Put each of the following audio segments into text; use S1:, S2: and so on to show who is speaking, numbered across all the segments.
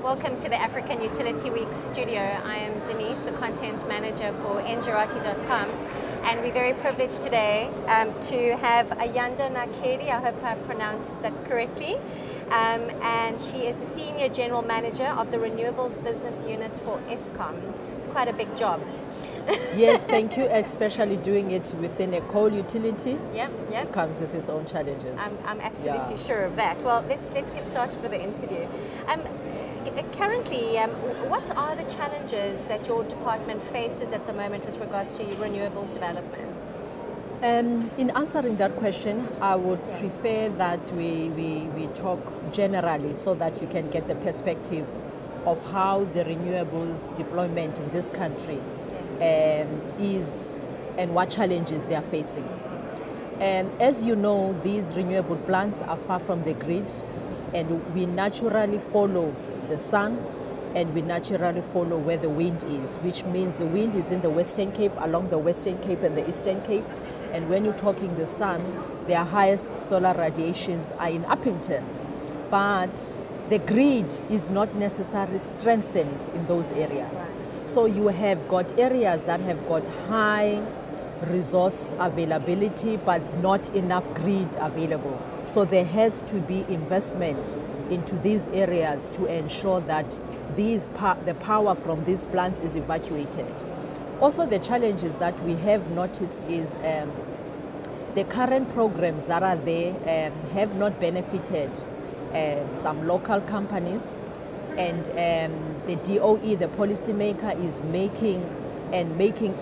S1: Welcome to the African Utility Week studio. I am Denise, the content manager for ngerati.com, and we're very privileged today to have Ayanda Nakedi. I hope I pronounced that correctly. And she is the Senior General Manager of the Renewables Business Unit for Eskom. It's quite a big job.
S2: Yes, thank you, especially doing it within a coal utility.
S1: Yeah.
S2: It comes with its own challenges.
S1: I'm absolutely sure of that. Well, let's get started with the interview. Currently, what are the challenges that your department faces at the moment with regards to renewables developments?
S2: In answering that question, I would prefer that we talk generally so that you can get the perspective of how the renewables deployment in this country is and what challenges they are facing. As you know, these renewable plants are far from the grid, and we naturally follow the sun, and we naturally follow where the wind is, which means the wind is in the Western Cape, along the Western Cape and the Eastern Cape. And when you're talking the sun, their highest solar radiations are in Uppington. But the grid is not necessarily strengthened in those areas. Right. So you have got areas that have got high resource availability, but not enough grid available. So there has to be investment into these areas to ensure that the power from these plants is evacuated. Also, the challenges that we have noticed is the current programs that are there have not benefited some local companies, and the DOE, the policymaker, is making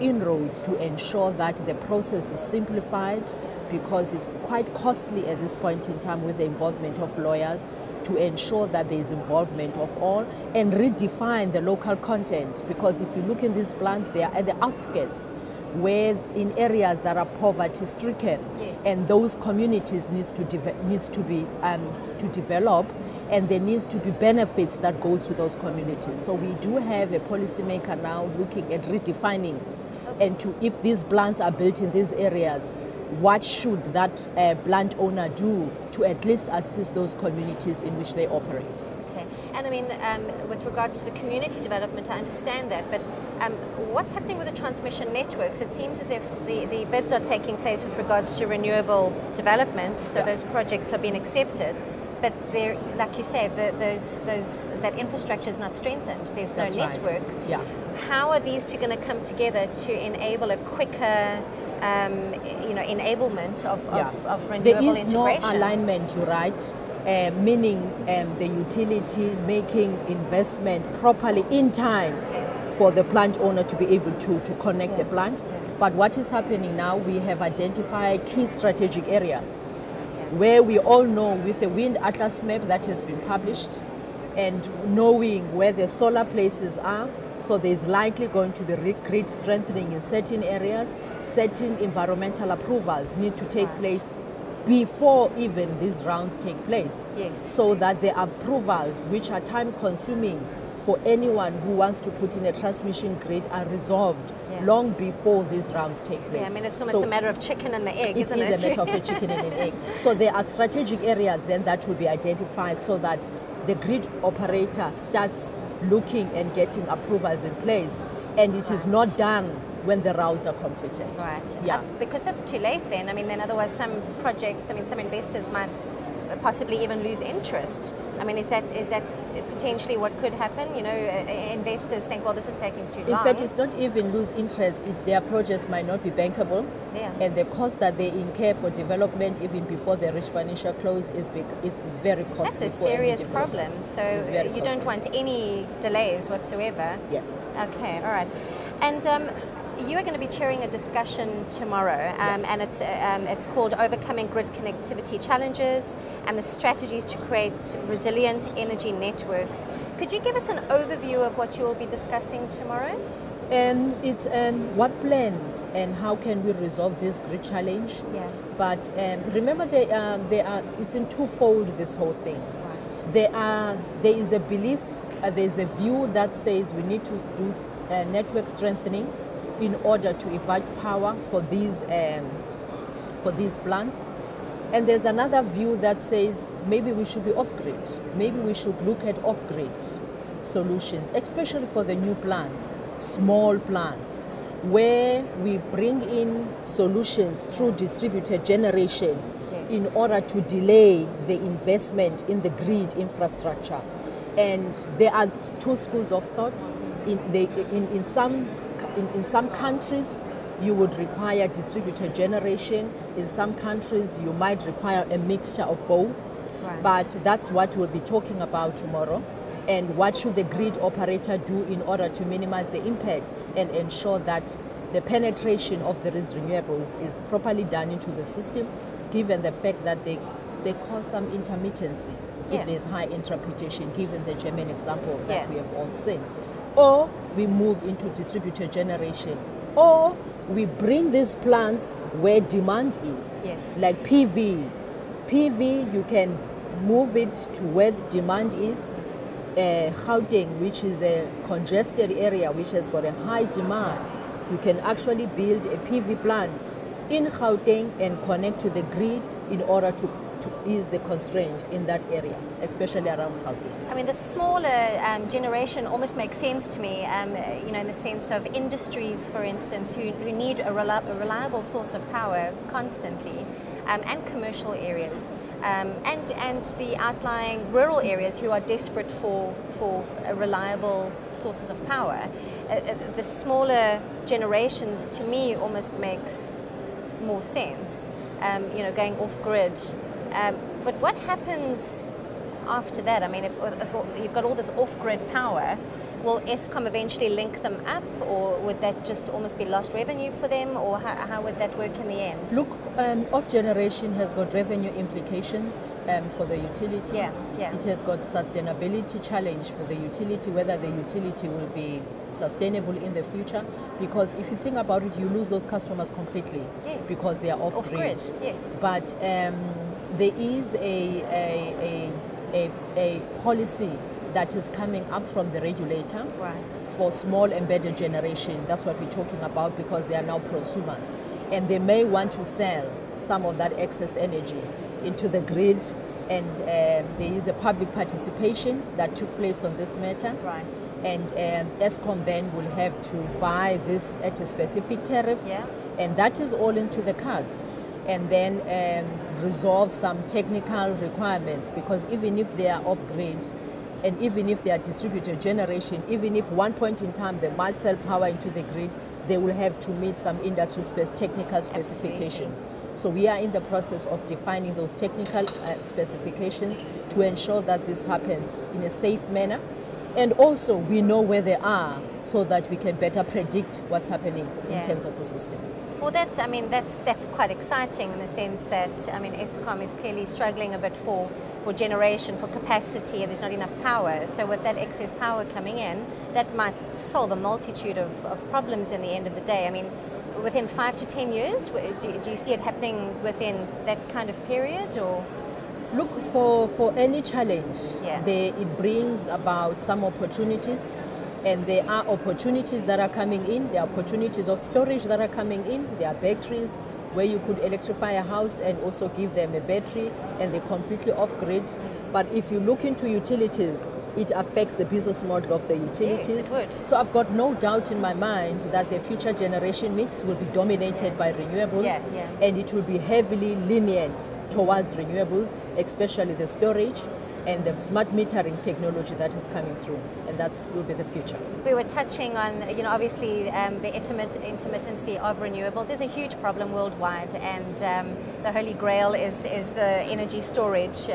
S2: inroads to ensure that the process is simplified, because it's quite costly at this point in time with the involvement of lawyers to ensure that there is involvement of all, and redefine the local content, because if you look in these plants, they are at the outskirts, where in areas that are poverty stricken, and those communities needs to develop, and there needs to be benefits that goes to those communities. So we do have a policymaker now looking at redefining, and if these plants are built in these areas, what should that plant owner do to at least assist those communities in which they operate?
S1: Okay, and I mean, with regards to the community development, I understand that, but what's happening with the transmission networks? It seems as if the bids are taking place with regards to renewable development, so those projects are being accepted, but they're, like you said, that infrastructure is not strengthened. There's no network.
S2: Right. Yeah.
S1: How are these two going to come together to enable a quicker enablement of renewable integration?
S2: There is no alignment, you're right. Meaning the utility making investment properly in time for the plant owner to be able to connect the plant. But what is happening now, we have identified key strategic areas where we all know, with the wind atlas map that has been published, and knowing where the solar places are, so there's likely going to be grid strengthening in certain areas. Certain environmental approvals need to take place before even these rounds take place, so that the approvals, which are time consuming for anyone who wants to put in a transmission grid, are resolved long before these rounds take place.
S1: Yeah, I mean, it's almost a matter of chicken and the egg, isn't it?
S2: It is a matter of a chicken and an egg. So there are strategic areas then that will be identified, so that the grid operator starts looking and getting approvals in place, and it is not done when the routes are completed.
S1: Right.
S2: Yeah.
S1: Because that's too late then. I mean, then otherwise some projects, I mean, some investors might possibly even lose interest. I mean, is that potentially what could happen? You know, investors think, well, this is taking too long.
S2: In fact, it's not even lose interest. Their projects might not be bankable.
S1: Yeah.
S2: And the cost that they incur for development, even before they reach financial close, is big. It's very costly.
S1: That's a serious problem. So you don't want any delays whatsoever.
S2: Yes.
S1: Okay, all right. And you are going to be chairing a discussion tomorrow, and it's called Overcoming Grid Connectivity Challenges and the Strategies to Create Resilient Energy Networks. Could you give us an overview of what you will be discussing tomorrow?
S2: It's what plans and how can we resolve this grid challenge.
S1: Yeah.
S2: But remember, it's in twofold, this whole thing.
S1: Right.
S2: There is a belief, there is a view that says we need to do network strengthening in order to evade power for these plants. And there's another view that says maybe we should be off-grid. Maybe we should look at off-grid. solutions, especially for the new plants, small plants, where we bring in solutions through distributed generation in order to delay the investment in the grid infrastructure. And there are two schools of thought. In some countries, you would require distributed generation. In some countries, you might require a mixture of both.
S1: Right.
S2: But that's what we'll be talking about tomorrow. And what should the grid operator do in order to minimize the impact and ensure that the penetration of these renewables is properly done into the system, given the fact that they cause some intermittency if there's high interpretation, given the German example that we have all seen. Or we move into distributed generation, or we bring these plants where demand is, like PV. PV, you can move it to where demand is. Gauteng, which is a congested area which has got a high demand, you can actually build a PV plant in Gauteng and connect to the grid in order to ease the constraint in that area, especially around Gauteng.
S1: I mean, the smaller generation almost makes sense to me, you know, in the sense of industries, for instance, who need a reliable source of power constantly, and commercial areas, and the outlying rural areas who are desperate for reliable sources of power. The smaller generations, to me, almost makes more sense, you know, going off grid. But what happens after that? I mean, if you've got all this off-grid power, will Eskom eventually link them up, or would that just almost be lost revenue for them, or how would that work in the end?
S2: Look, off-generation has got revenue implications for the utility. It has got sustainability challenge for the utility, whether the utility will be sustainable in the future, because if you think about it, you lose those customers completely because they are off-grid. But there is a policy that is coming up from the regulator for small embedded generation. That's what we're talking about, because they are now prosumers. And they may want to sell some of that excess energy into the grid. And there is a public participation that took place on this matter. And Eskom then will have to buy this at a specific tariff. And that is all into the cards. And then resolve some technical requirements, because even if they are off-grid, and even if they are distributed generation, even if one point in time they might sell power into the grid, they will have to meet some industry technical specifications. So we are in the process of defining those technical specifications to ensure that this happens in a safe manner. And also we know where they are, so that we can better predict what's happening in terms of the system.
S1: Well, that's quite exciting, in the sense that, I mean, Eskom is clearly struggling a bit for generation, for capacity, and there's not enough power. So with that excess power coming in, that might solve a multitude of problems in the end of the day. I mean, within 5 to 10 years, do you see it happening within that kind of period, or?
S2: Look, for any challenge, it brings about some opportunities. And there are opportunities that are coming in. There are opportunities of storage that are coming in. There are batteries where you could electrify a house and also give them a battery, and they're completely off-grid. But if you look into utilities, it affects the business model of the utilities.
S1: Yes, it would.
S2: So I've got no doubt in my mind that the future generation mix will be dominated by renewables, and it will be heavily lenient towards renewables, especially the storage and the smart metering technology that is coming through, and that will be the future.
S1: We were touching on, you know, obviously the intermittency of renewables is a huge problem worldwide, and the holy grail is the energy storage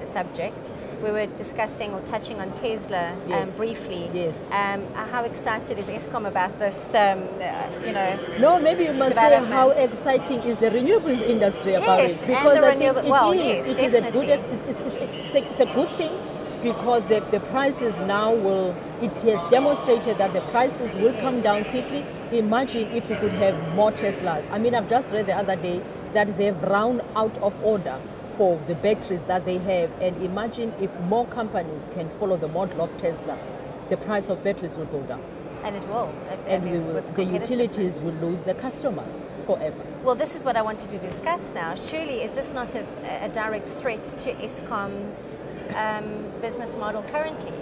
S1: subject. We were discussing or touching on Tesla briefly. How excited is Eskom about this, you know?
S2: No, maybe you must say how exciting is the renewables industry about it, because I think it's a good thing, because the prices now it has demonstrated that the prices will come down quickly. Imagine if you could have more Teslas. I mean, I've just read the other day that they've run out of order for the batteries that they have, and imagine if more companies can follow the model of Tesla, the price of batteries will go down.
S1: And it will.
S2: The utilities will lose their customers forever.
S1: Well, this is what I wanted to discuss now. Surely, is this not a direct threat to Eskom's business model currently?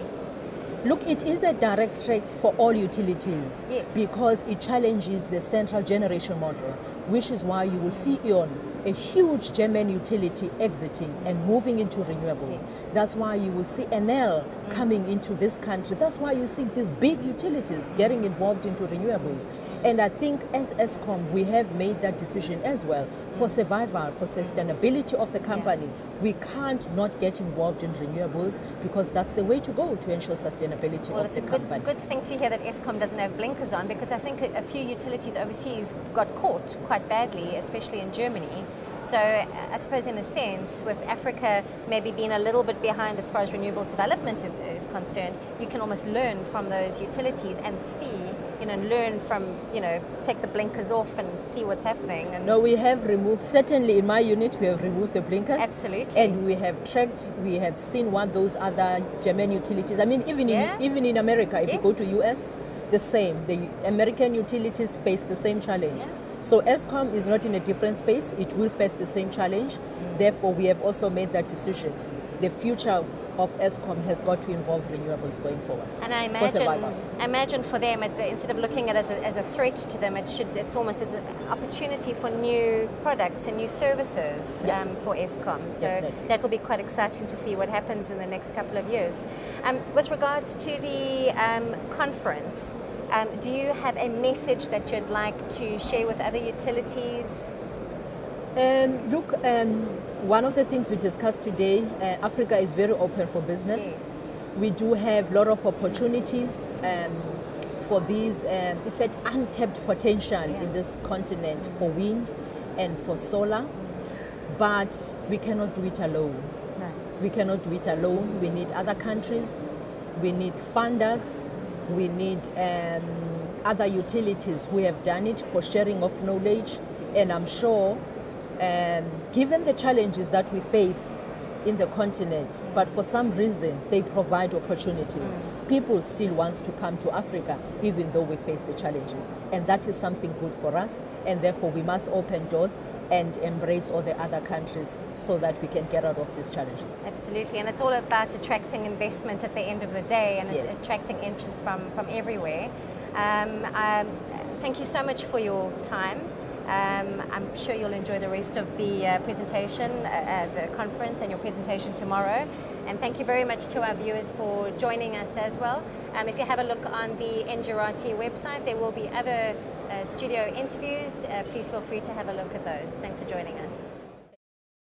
S2: Look, it is a direct threat for all utilities,
S1: yes,
S2: because it challenges the central generation model, which is why you will see E.ON, a huge German utility, exiting and moving into renewables.
S1: Yes.
S2: That's why you will see Enel coming into this country. That's why you see these big utilities getting involved into renewables. And I think as Eskom, we have made that decision as well for survival, for sustainability of the company. We can't not get involved in renewables because that's the way to go to ensure sustainability of the company.
S1: Well, it's a good thing to hear that Eskom doesn't have blinkers on, because I think a few utilities overseas got caught quite badly, especially in Germany. So I suppose in a sense, with Africa maybe being a little bit behind as far as renewables development is concerned, you can almost learn from those utilities and see, learn from, take the blinkers off and see what's happening. And
S2: no, we have removed, certainly in my unit, we have removed the blinkers.
S1: Absolutely.
S2: And we have tracked, we have seen what those other German utilities, I mean, even in America, if you go to US, the same. The American utilities face the same challenge.
S1: Yeah.
S2: So Eskom is not in a different space. It will face the same challenge. Therefore, we have also made that decision. The future of Eskom has got to involve renewables going forward.
S1: And I imagine for them, instead of looking at it as a threat to them, it's almost as an opportunity for new products and new services for Eskom. So
S2: definitely.
S1: That will be quite exciting to see what happens in the next couple of years. With regards to the conference, do you have a message that you'd like to share with other utilities?
S2: Look, one of the things we discussed today, Africa is very open for business.
S1: Yes.
S2: We do have a lot of opportunities for these, in fact, untapped potential in this continent for wind and for solar, but we cannot do it alone.
S1: No.
S2: We cannot do it alone. We need other countries, we need funders, we need other utilities who have done it for sharing of knowledge, and I'm sure given the challenges that we face in the continent, but for some reason they provide opportunities. People still want to come to Africa even though we face the challenges, and that is something good for us, and therefore we must open doors and embrace all the other countries so that we can get out of these challenges.
S1: Absolutely, and it's all about attracting investment at the end of the day, and
S2: yes,
S1: attracting interest from everywhere. Thank you so much for your time. I'm sure you'll enjoy the rest of the presentation, the conference, and your presentation tomorrow. And thank you very much to our viewers for joining us as well. If you have a look on the Engerati website, there will be other studio interviews. Please feel free to have a look at those. Thanks for joining us.